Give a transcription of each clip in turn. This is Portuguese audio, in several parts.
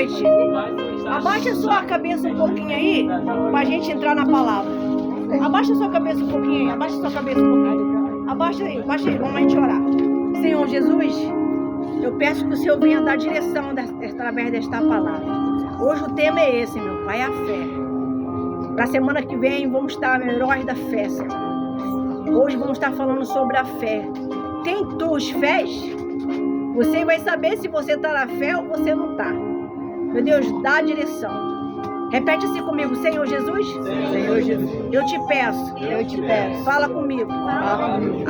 noite. Abaixa sua cabeça um pouquinho aí, pra gente entrar na palavra. Abaixa sua cabeça um pouquinho aí, abaixa sua cabeça um pouquinho. Abaixa aí, vamos a gente orar. Senhor Jesus, eu peço que o Senhor venha dar direção através desta palavra. Hoje o tema é esse, meu Pai, a fé. Para a semana que vem vamos estar heróis da fé, Senhor. Hoje vamos estar falando sobre a fé. Tem tuas fés? Você vai saber se você está na fé ou você não está. Meu Deus, dá a direção. Repete assim comigo, Senhor Jesus. Senhor Jesus, Eu te peço. Fala comigo.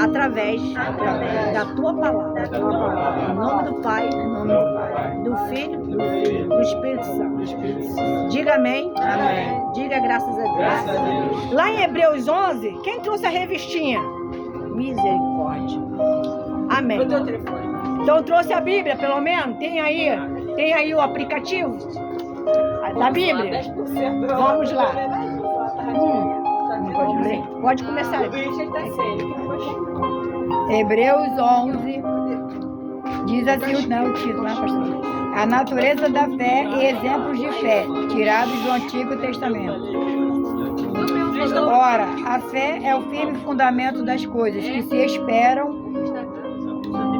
Através da tua palavra. Em nome do Pai, do Filho, do Espírito Santo. Diga amém. Diga graças a Deus. Lá em Hebreus 11, quem trouxe a revistinha? Misericórdia. Amém. Então trouxe a Bíblia, pelo menos? Tem aí o aplicativo da Bíblia? Vamos lá. Pode começar. Hebreus 11 diz assim o título, né, pastor? A natureza da fé e exemplos de fé, tirados do Antigo Testamento. Ora, a fé é o firme fundamento das coisas que se esperam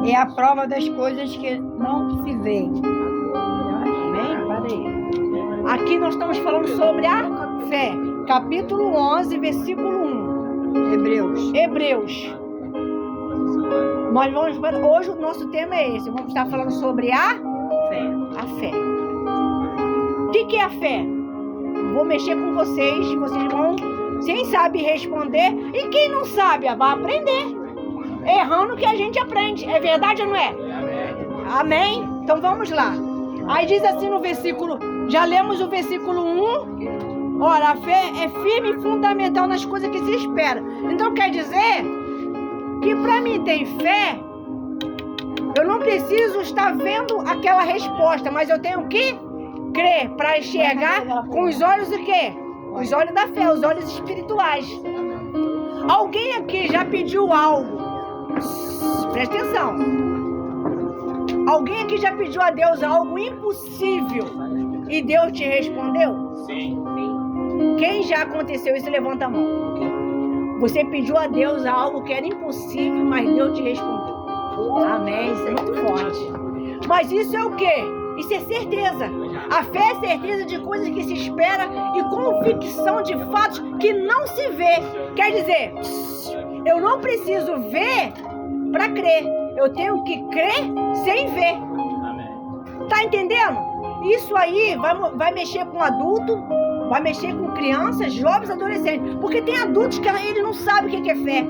e a prova das coisas que não se veem. Amém? Aqui nós estamos falando sobre a fé. Capítulo 11, versículo 1. Hebreus. Hoje o nosso tema é esse. Vamos estar falando sobre a fé. O que é a fé? Vou mexer com vocês vão, quem sabe responder, e quem não sabe, vai aprender. Errando que a gente aprende. É verdade ou não é? Amém? Então vamos lá. Aí diz assim no versículo, já lemos o versículo 1. Ora, a fé é firme e fundamental nas coisas que se espera. Então quer dizer que para mim ter fé, eu não preciso estar vendo aquela resposta, mas eu tenho que crer para enxergar com os olhos do quê? Os olhos da fé, os olhos espirituais. Alguém aqui já pediu algo? Presta atenção. Alguém aqui já pediu a Deus algo impossível e Deus te respondeu? Sim. Quem já aconteceu isso, levanta a mão. Você pediu a Deus algo que era impossível, mas Deus te respondeu. Amém, isso é muito forte. Mas isso é o quê? Isso é certeza. A fé é certeza de coisas que se espera e convicção de fatos que não se vê. Quer dizer, eu não preciso ver para crer. Eu tenho que crer sem ver. Tá entendendo? Isso aí vai mexer com adulto, vai mexer com crianças, jovens, adolescentes. Porque tem adultos que eles não sabem o que é fé.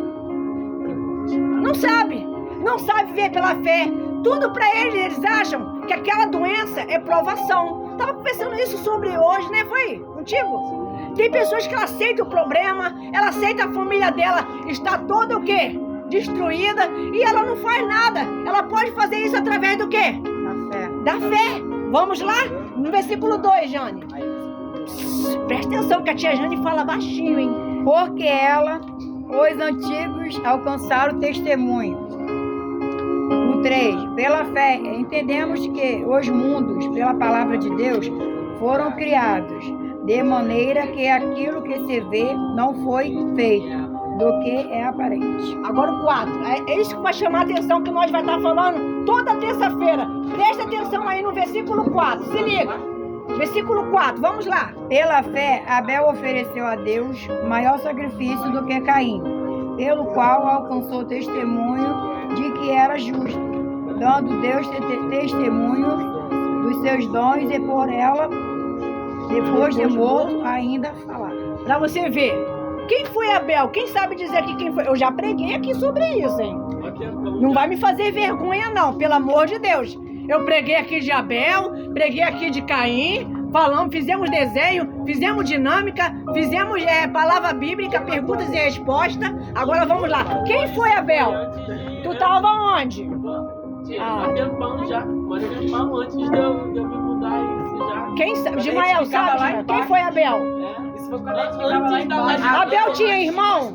Não sabe. Não sabe ver pela fé. Tudo para eles acham que aquela doença é provação. Tava pensando isso sobre hoje, né? Foi contigo? Tem pessoas que ela aceitam o problema, ela aceita a família dela, está toda o quê? Destruída, e ela não faz nada. Ela pode fazer isso através do quê? Da fé. Vamos lá? No versículo 2, Jane. Presta atenção que a tia Jane fala baixinho, hein? Porque os antigos alcançaram testemunho. O 3. Pela fé, entendemos que os mundos, pela palavra de Deus, foram criados, de maneira que aquilo que se vê não foi feito do que é aparente. Agora o 4. É isso que vai chamar a atenção, que nós vai estar falando toda terça-feira. Presta atenção aí no versículo 4. Se liga. Versículo 4. Vamos lá. Pela fé, Abel ofereceu a Deus maior sacrifício do que Caim, pelo qual alcançou testemunho de que era justo, dando Deus testemunho dos seus dons e por ela, depois de morto, ainda falar. Para você ver. Quem foi Abel? Quem sabe dizer aqui quem foi? Eu já preguei aqui sobre isso, hein? Não vai me fazer vergonha, não, pelo amor de Deus. Eu preguei aqui de Abel, preguei aqui de Caim, falamos, fizemos desenho, fizemos dinâmica, fizemos palavra bíblica, perguntas e respostas. Agora vamos lá. Quem foi Abel? Tu estava onde? Há tempão já. Mas tempão antes de eu me mudar isso já. Quem sabe? Gimael, sabe? Quem foi Abel? Isso foi quando a gente ficava lá embaixo. Abel tinha irmão?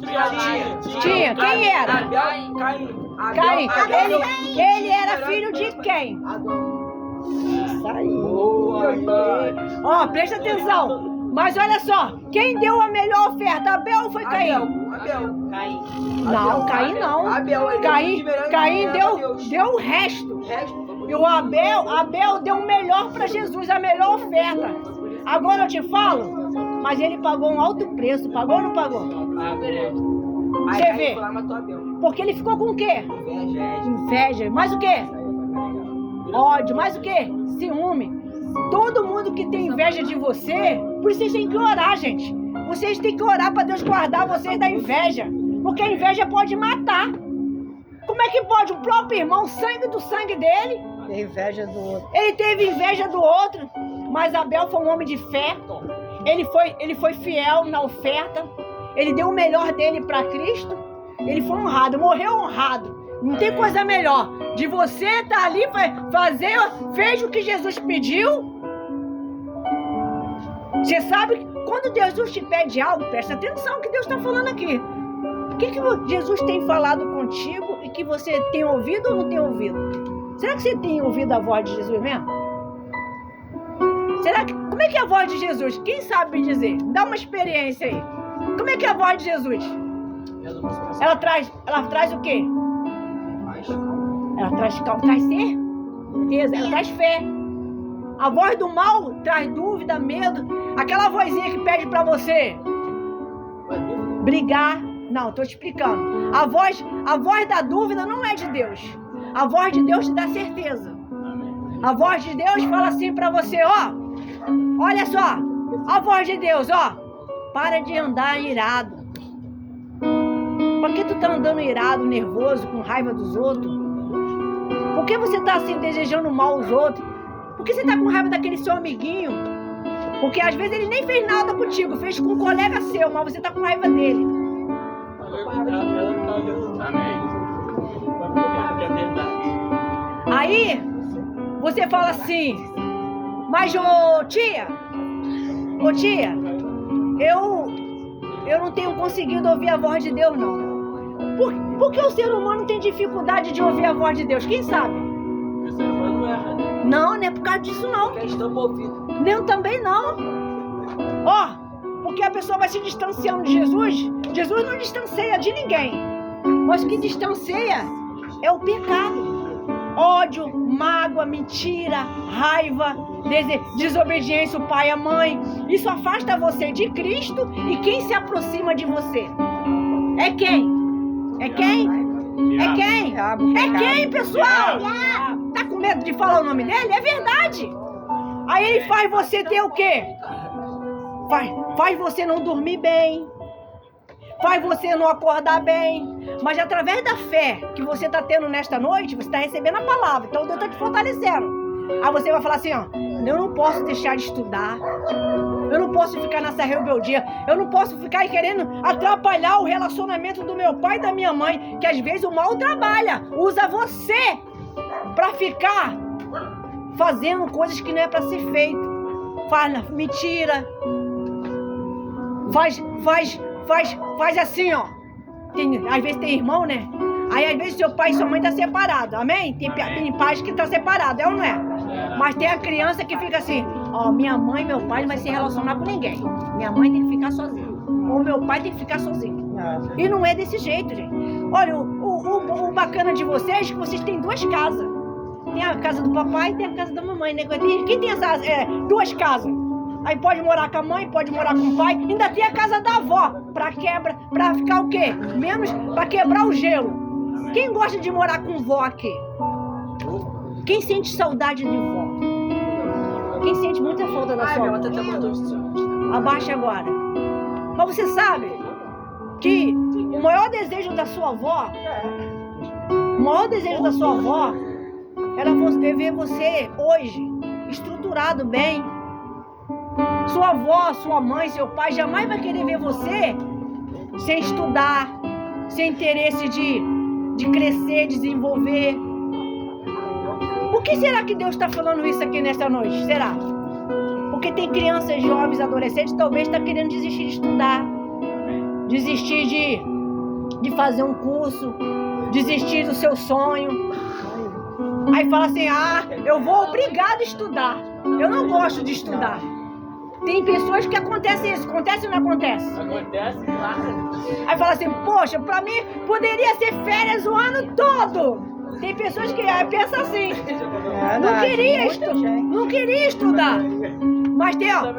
Tinha. Quem era? Caim. Ele era filho de quem? Isso aí. Ó, presta atenção. Mas olha só, quem deu a melhor oferta? Abel ou foi Caim? Caim. Não, Caim não. Caim deu o resto. E o Abel deu o melhor para Jesus, a melhor oferta. Agora eu te falo, mas ele pagou um alto preço. Pagou ou não pagou? Você vê? Porque ele ficou com o quê? Inveja. Mais o quê? Ódio. Mais o quê? Ciúme. Todo mundo que tem inveja de você, por isso vocês têm que orar, gente. Vocês têm que orar para Deus guardar vocês da inveja. Porque a inveja pode matar. Como é que pode? O próprio irmão, sangue do sangue dele. Tem inveja do outro. Ele teve inveja do outro. Mas Abel foi um homem de fé. Ele foi fiel na oferta. Ele deu o melhor dele para Cristo. Ele foi honrado, morreu honrado. Não tem coisa melhor de você estar ali, fez o que Jesus pediu. Você sabe, quando Jesus te pede algo, presta atenção no que Deus está falando aqui. O que Jesus tem falado contigo e que você tem ouvido ou não tem ouvido? Será que você tem ouvido a voz de Jesus mesmo? Como é que é a voz de Jesus? Quem sabe me dizer? Dá uma experiência aí. Como é que é a voz de Jesus? Ela traz o quê? Ela traz certeza, ela traz fé. A voz do mal traz dúvida, medo. Aquela vozinha que pede pra você brigar. Não, tô te explicando. A voz da dúvida não é de Deus. A voz de Deus te dá certeza. A voz de Deus fala assim pra você, ó. Olha só, a voz de Deus, ó. Para de andar irado. Por que tu tá andando irado, nervoso, com raiva dos outros? Por que você tá assim, desejando mal aos outros? Por que você tá com raiva daquele seu amiguinho? Porque às vezes ele nem fez nada contigo, fez com um colega seu, mas você tá com raiva dele. Aí, você fala assim, mas ô tia, eu não tenho conseguido ouvir a voz de Deus, não. Por que o ser humano tem dificuldade de ouvir a voz de Deus? Quem sabe? O ser humano erra, né? Não é por causa disso, não. Nem também não. Ó, porque a pessoa vai se distanciando de Jesus. Jesus não distancia de ninguém. Mas o que distancia é o pecado. Ódio, mágoa, mentira, raiva, desobediência, o pai e a mãe. Isso afasta você de Cristo e quem se aproxima de você? É quem? É quem? É quem? É quem, pessoal? Tá com medo de falar o nome dele? É verdade. Aí ele faz você ter o quê? Faz você não dormir bem. Faz você não acordar bem. Mas através da fé que você está tendo nesta noite, você está recebendo a palavra. Então Deus está te fortalecendo. Aí você vai falar assim, ó. Eu não posso deixar de estudar. Eu não posso ficar nessa rebeldia. Eu não posso ficar querendo atrapalhar o relacionamento do meu pai e da minha mãe. Que às vezes o mal trabalha. Usa você para ficar fazendo coisas que não é para ser feito. Faz mentira. Faz assim, ó. Às vezes tem irmão, né? Aí às vezes seu pai e sua mãe tá separado, amém? Tem pais que tá separado, é ou não é? Mas tem a criança que fica assim, ó, minha mãe e meu pai não vai se relacionar com ninguém. Minha mãe tem que ficar sozinha. Ou meu pai tem que ficar sozinho. E não é desse jeito, gente. Olha, o bacana de vocês é que vocês têm duas casas. Tem a casa do papai e tem a casa da mamãe, né? Quem tem essas duas casas? Aí pode morar com a mãe, pode morar com o pai. Ainda tem a casa da avó, pra ficar o quê? Menos pra quebrar o gelo. Quem gosta de morar com vó aqui? Quem sente saudade de vó? Quem sente muita falta da sua avó? Abaixa agora. Mas você sabe que o maior desejo da sua avó, era ver você hoje estruturado bem. Sua avó, sua mãe, seu pai jamais vai querer ver você sem estudar, sem interesse de crescer, desenvolver. Por que será que Deus está falando isso aqui nesta noite? Será? Porque tem crianças, jovens, adolescentes, talvez está querendo desistir de estudar, desistir de fazer um curso, desistir do seu sonho. Aí fala assim, eu vou obrigado a estudar. Eu não gosto de estudar. Tem pessoas que acontece isso. Acontece ou não acontece? Acontece, claro. Aí fala assim, poxa, pra mim poderia ser férias o ano todo. Tem pessoas que pensam assim. Não queria estudar. Mas tem, ó,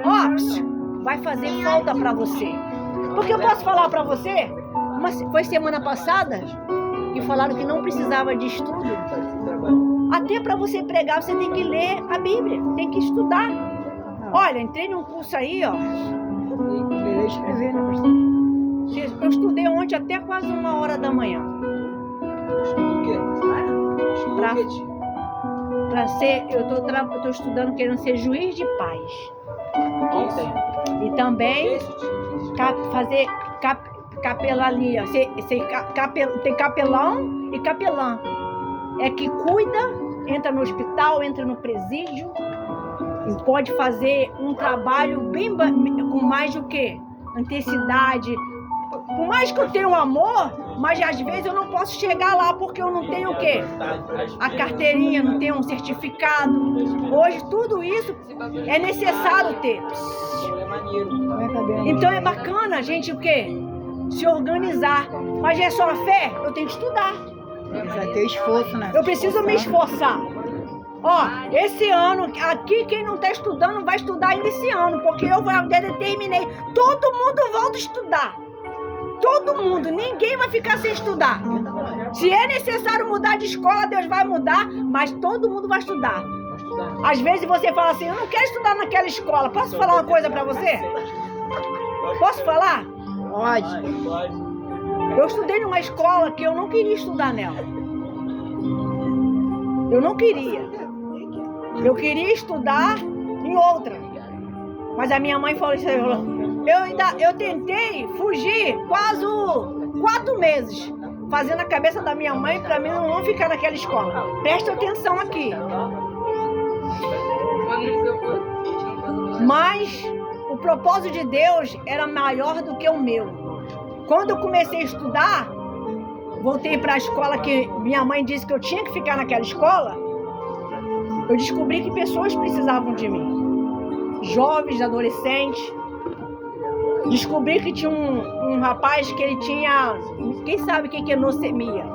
vai fazer falta pra você. Porque eu posso falar pra você, mas foi semana passada que falaram que não precisava de estudo. Até pra você pregar, você tem que ler a Bíblia, tem que estudar. Olha, entrei num curso aí, ó. Eu estudei ontem até quase 1h da manhã. Pra ser, eu tô estudando querendo ser juiz de paz. E também fazer capelania. Tem capelão e capelã. É que cuida, entra no hospital, entra no presídio e pode fazer um trabalho bem com mais do que intensidade. Por mais que eu tenha um amor, mas às vezes eu não posso chegar lá porque eu não tenho o quê? A carteirinha, não tenho um certificado. Hoje tudo isso é necessário ter. Então é bacana a gente o quê? Se organizar. Mas é só a fé? Eu tenho que estudar. Vai ter esforço, né? Eu preciso me esforçar. Ó, esse ano, aqui quem não está estudando vai estudar ainda esse ano, porque eu determinei. Todo mundo volta a estudar. Todo mundo, ninguém vai ficar sem estudar. Se é necessário mudar de escola, Deus vai mudar, mas todo mundo vai estudar. Às vezes você fala assim, eu não quero estudar naquela escola. Posso falar uma coisa pra você? Posso falar? Pode. Eu estudei numa escola que eu não queria estudar nela. Eu não queria. Eu queria estudar em outra. Mas a minha mãe falou isso aí, eu tentei fugir quase 4 meses, fazendo a cabeça da minha mãe para mim não ficar naquela escola. Presta atenção aqui. Mas o propósito de Deus era maior do que o meu. Quando eu comecei a estudar, voltei para a escola que minha mãe disse que eu tinha que ficar naquela escola, eu descobri que pessoas precisavam de mim. Jovens, adolescentes. Descobri que tinha um rapaz que ele tinha, quem sabe o que é leucemia?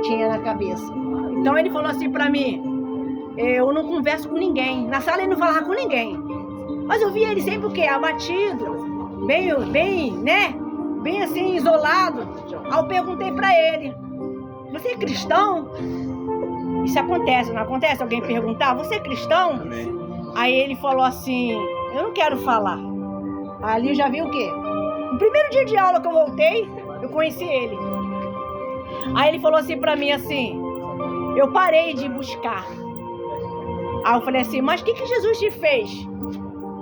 Tinha na cabeça. Então ele falou assim pra mim, eu não converso com ninguém. Na sala ele não falava com ninguém. Mas eu via ele sempre o quê? Abatido, bem, né? Bem assim, isolado. Aí eu perguntei pra ele, você é cristão? Isso acontece, não acontece? Alguém perguntar, você é cristão? Amém. Aí ele falou assim, eu não quero falar. Ali eu já vi o quê? No primeiro dia de aula que eu voltei, eu conheci ele. Aí ele falou assim pra mim assim, eu parei de buscar. Aí eu falei assim, mas o que Jesus te fez?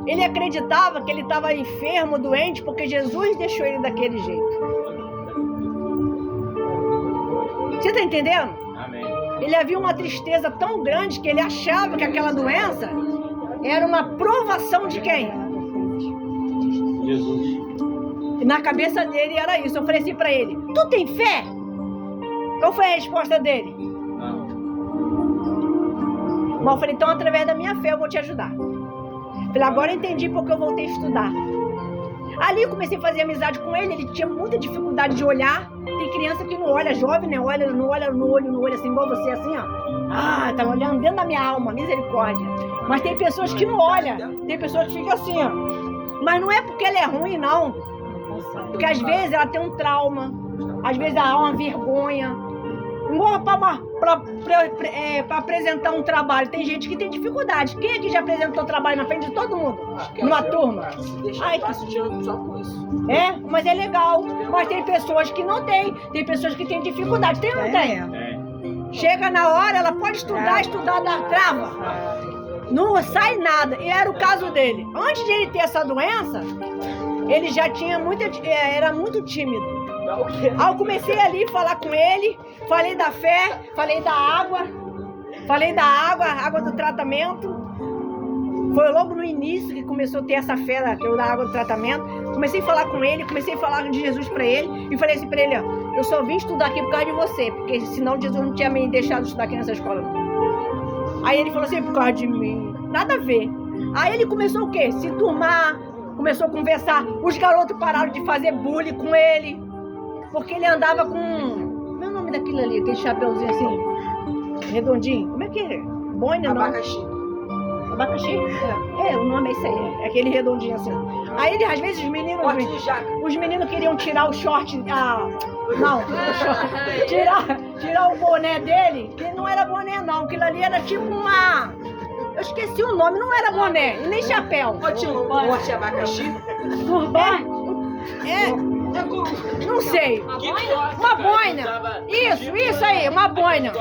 Ele acreditava que ele estava enfermo, doente, porque Jesus deixou ele daquele jeito. Você tá entendendo? Amém. Ele havia uma tristeza tão grande que ele achava que aquela doença era uma provação de quem? Jesus. E na cabeça dele era isso. Eu falei assim pra ele, tu tem fé? Qual foi a resposta dele? Não. Mas eu falei, então através da minha fé eu vou te ajudar. Falei, agora eu entendi porque eu voltei a estudar. Ali eu comecei a fazer amizade com ele, ele tinha muita dificuldade de olhar. Tem criança que não olha, jovem, né? Não olha no olho assim, igual você, assim, ó. Ah, tá olhando dentro da minha alma, misericórdia. Mas tem pessoas que não olham, tem pessoas que ficam assim, ó. Mas não é porque ela é ruim, não. Porque às vezes ela tem um trauma, às vezes ela há uma vergonha. Igual para apresentar um trabalho. Tem gente que tem dificuldade. Quem aqui já apresentou trabalho na frente de todo mundo? Numa turma? Ai, Só com isso. é, mas é legal. Mas tem pessoas que não têm. Tem pessoas que têm dificuldade. Tem ou não tem? Chega na hora, ela pode estudar, trava. Não sai nada. E era o caso dele. Antes de ele ter essa doença, ele já tinha era muito tímido. Aí eu comecei ali a falar com ele, falei da fé, falei da água do tratamento. Foi logo no início que começou a ter essa fé da água do tratamento. Comecei a falar com ele, comecei a falar de Jesus pra ele e falei assim pra ele, ó, eu só vim estudar aqui por causa de você, porque senão Jesus não tinha me deixado estudar aqui nessa escola, não. Aí ele falou assim, por causa de mim. Nada a ver. Aí ele começou o quê? Se turmar, começou a conversar. Os garotos pararam de fazer bullying com ele. Porque ele andava com... Como é o nome daquilo ali? Aquele chapeuzinho assim, redondinho. Como é que é? Boina, não? Abacaxi. Abacaxi? É, o nome é esse aí. É aquele redondinho assim. Aí ele, às vezes, os meninos queriam tirar o short... tirar o boné dele, que não era boné não, aquilo ali era tipo uma... Eu esqueci o nome, não era boné, e nem chapéu. Forte abacaxi? Não sei. Uma boina. Isso aí, uma boina.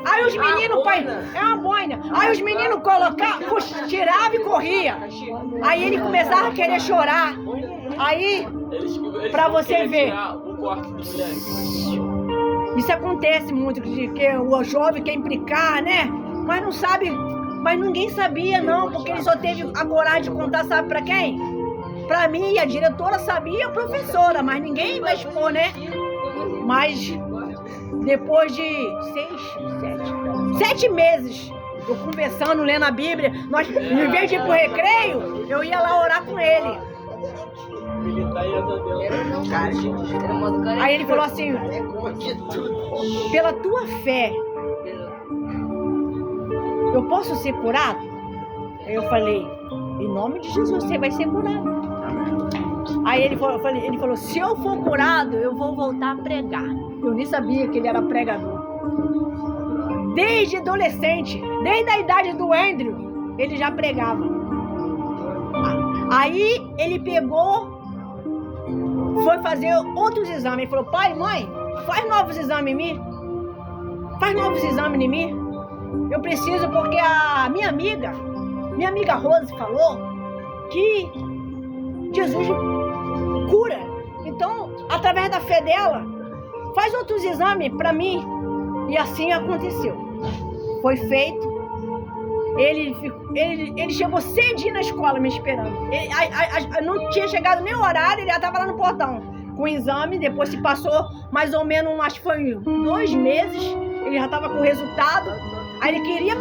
Aí os meninos... É uma boina. Aí os meninos colocavam, tiravam e corria. Aí ele começava a querer chorar. Aí, pra você ver... Isso acontece muito, que o jovem quer implicar, né? Mas não sabe, mas ninguém sabia não, porque ele só teve a coragem de contar, sabe pra quem? Pra mim, a diretora sabia, a professora, mas ninguém vai expor, né? Mas depois de 7 meses, eu conversando, lendo a Bíblia, nós, em vez de ir pro recreio, eu ia lá orar com ele. Aí ele falou assim, pela tua fé, eu posso ser curado? Aí eu falei, em nome de Jesus, você vai ser curado. Aí ele falou, se eu for curado, eu vou voltar a pregar. Eu nem sabia que ele era pregador. Desde adolescente, desde a idade do Andrew, ele já pregava. Aí ele pegou, foi fazer outros exames. Ele falou, pai, mãe, faz novos exames em mim. Faz novos exames em mim. Eu preciso, porque a minha amiga Rose falou que Jesus cura. Então, através da fé dela, faz outros exames para mim. E assim aconteceu. Foi feito. Ele chegou cedinho na escola me esperando. Não tinha chegado nem o horário, ele já estava lá no portão com o exame. Depois se passou mais ou menos, acho que foi 2 meses, ele já estava com o resultado. Aí ele queria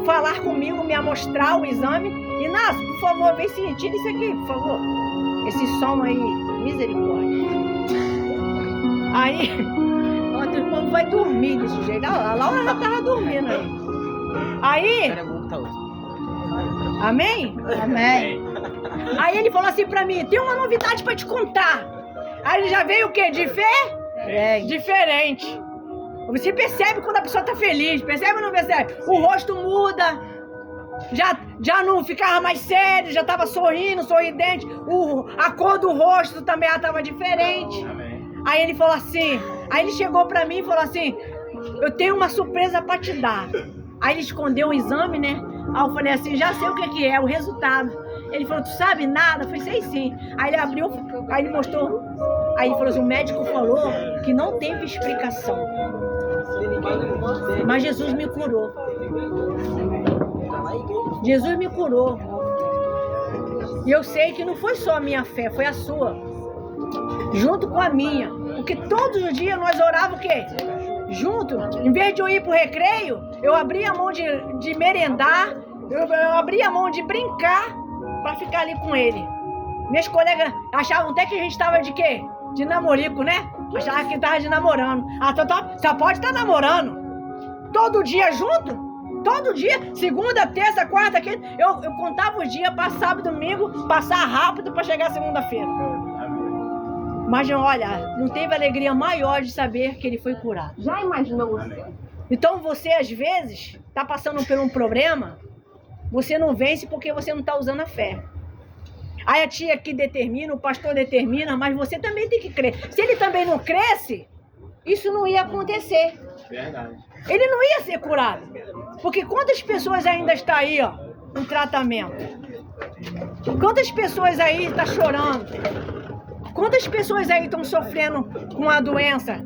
falar comigo, me mostrar o exame. Inácio, por favor, vem se tira isso aqui, por favor. Esse som aí, misericórdia. Aí, o povo vai dormir desse jeito. A Laura já estava dormindo aí. Aí, amém? Amém. Aí ele falou assim pra mim, tem uma novidade pra te contar. Aí ele já veio o quê? De fé? Diferente. Você percebe quando a pessoa tá feliz, percebe ou não percebe? O rosto muda, já não ficava mais sério, já tava sorrindo, sorridente. A cor do rosto também já tava diferente. Aí ele falou assim, aí ele chegou pra mim e falou assim, eu tenho uma surpresa pra te dar. Aí ele escondeu o exame, né? Aí eu falei assim, já sei o que é, o resultado. Ele falou, tu sabe nada? Eu falei, sei sim. Aí ele abriu, aí ele mostrou. Aí ele falou assim, o médico falou que não teve explicação. Mas Jesus me curou. Jesus me curou. E eu sei que não foi só a minha fé, foi a sua. Junto com a minha. Porque todos os dias nós orávamos o quê? Junto. Em vez de eu ir pro recreio, eu abria a mão de merendar, eu abria a mão de brincar para ficar ali com ele. Minhas colegas achavam até que a gente estava de quê? De namorico, né? Achavam que estava de namorando. Só pode estar namorando. Todo dia junto? Todo dia, segunda, terça, quarta, quinta. Eu contava os dias para sábado, domingo, passar rápido para chegar segunda-feira. Mas olha, não teve alegria maior de saber que ele foi curado. Já imaginou você? Então você às vezes está passando por um problema, você não vence porque você não está usando a fé. Aí a tia aqui determina, o pastor determina, mas você também tem que crer. Se ele também não cresce, isso não ia acontecer. Verdade. Ele não ia ser curado. Porque quantas pessoas ainda estão aí, ó, em tratamento? Quantas pessoas aí estão chorando? Quantas pessoas aí estão sofrendo com a doença?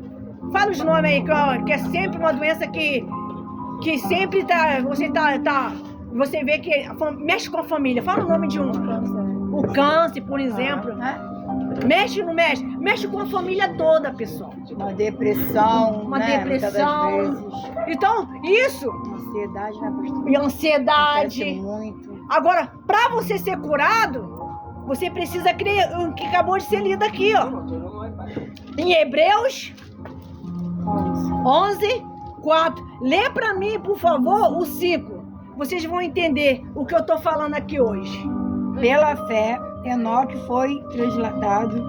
Fala os nomes aí, que é sempre uma doença que sempre você vê que mexe com a família. Fala o nome de um. O câncer, por exemplo. Mexe ou não mexe? Mexe com a família toda, pessoal. Uma depressão, Uma né? depressão. Muitas das vezes. Então, isso. Ansiedade, né, pastor? E ansiedade. Acontece muito. Agora, para você ser curado, você precisa crer o que acabou de ser lido aqui, ó. Em Hebreus 11, 4. Lê para mim, por favor, o 5. Vocês vão entender o que eu tô falando aqui hoje. Pela fé, Enoque foi trasladado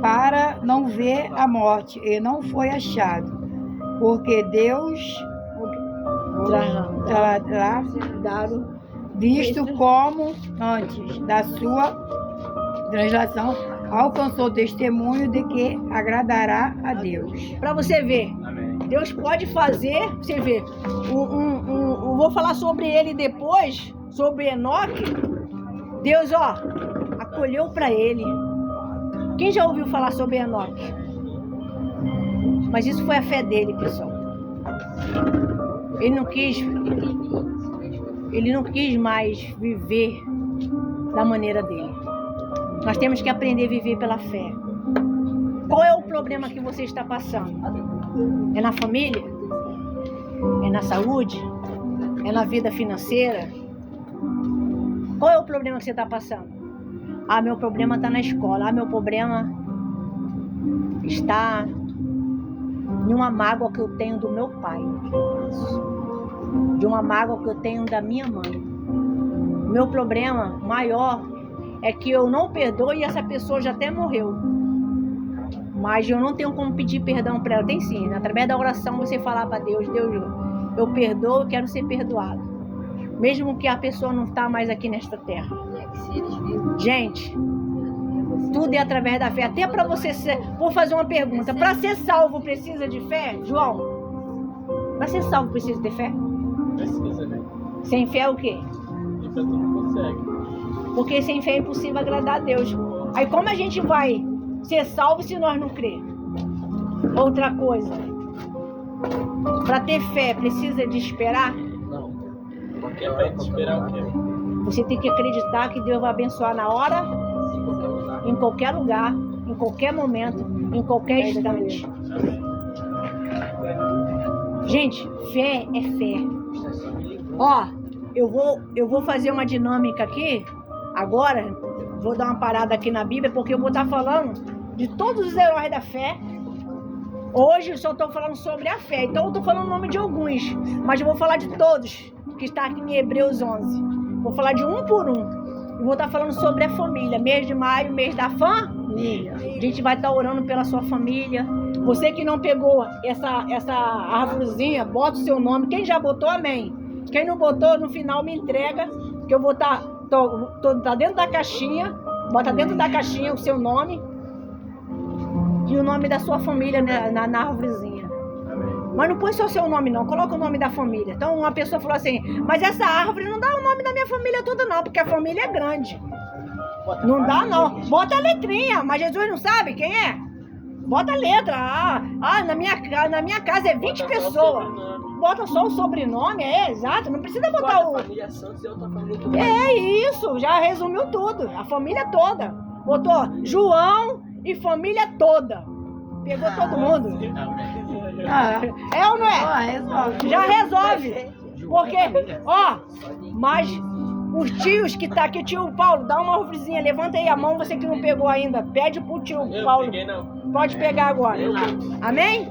para não ver a morte e não foi achado, porque Deus Daram. visto como antes da sua translação alcançou testemunho de que agradará a Deus. Para você ver, Deus pode fazer, você vê, vou falar sobre ele depois, sobre Enoque. Deus, ó, acolheu para ele. Quem já ouviu falar sobre Enoque? Mas isso foi a fé dele, pessoal. Ele não quis mais viver da maneira dele. Nós temos que aprender a viver pela fé. Qual é o problema que você está passando? É na família? É na saúde? É na vida financeira? Qual é o problema que você está passando? Ah, meu problema está na escola. Ah, meu problema está em uma mágoa que eu tenho do meu pai. De uma mágoa que eu tenho da minha mãe. Meu problema maior é que eu não perdoo e essa pessoa já até morreu. Mas eu não tenho como pedir perdão para ela. Tem sim, através da oração você falar para Deus, Deus, eu perdoo, eu quero ser perdoado. Mesmo que a pessoa não está mais aqui nesta terra. Gente, tudo é através da fé. Até para você ser... Vou fazer uma pergunta. Para ser salvo precisa de fé? João, para ser salvo precisa ter fé? Precisa, né? Sem fé é o quê? E tu não consegue. Porque sem fé é impossível agradar a Deus. Aí como a gente vai ser salvo se nós não crer? Outra coisa. Para ter fé precisa de esperar? Não. Porque vai te esperar o quê? Você tem que acreditar que Deus vai abençoar na hora, em qualquer lugar, em qualquer momento, em qualquer instante. Gente, fé é fé. Ó, eu vou fazer uma dinâmica aqui, agora, vou dar uma parada aqui na Bíblia, porque eu vou estar falando de todos os heróis da fé. Hoje eu só estou falando sobre a fé, então eu estou falando o nome de alguns, mas eu vou falar de todos, que está aqui em Hebreus 11. Vou falar de um por um. Eu vou estar falando sobre a família. Mês de maio, mês da família. A gente vai estar orando pela sua família. Você que não pegou essa árvorezinha, bota o seu nome. Quem já botou, amém. Quem não botou, no final me entrega, que eu vou estar... Tá dentro da caixinha. Bota dentro da caixinha o seu nome. E o nome da sua família na árvorezinha. Mas não põe só o seu nome não, coloca o nome da família. Então uma pessoa falou assim, mas essa árvore não dá o nome da minha família toda não, porque a família é grande. Não dá não, bota a letrinha, mas Jesus não sabe quem é? Bota a letra, na minha casa é 20 pessoas. Bota só o sobrenome, exato, não precisa botar o... É isso, já resumiu tudo, a família toda. Botou João e família toda. Pegou todo mundo. É ou não é? Resolve. Já resolve. Porque, ó, mas os tios que tá aqui, tio Paulo, dá uma árvorezinha, levanta aí a mão, você que não pegou ainda. Pede pro tio Paulo. Pode pegar agora. Amém?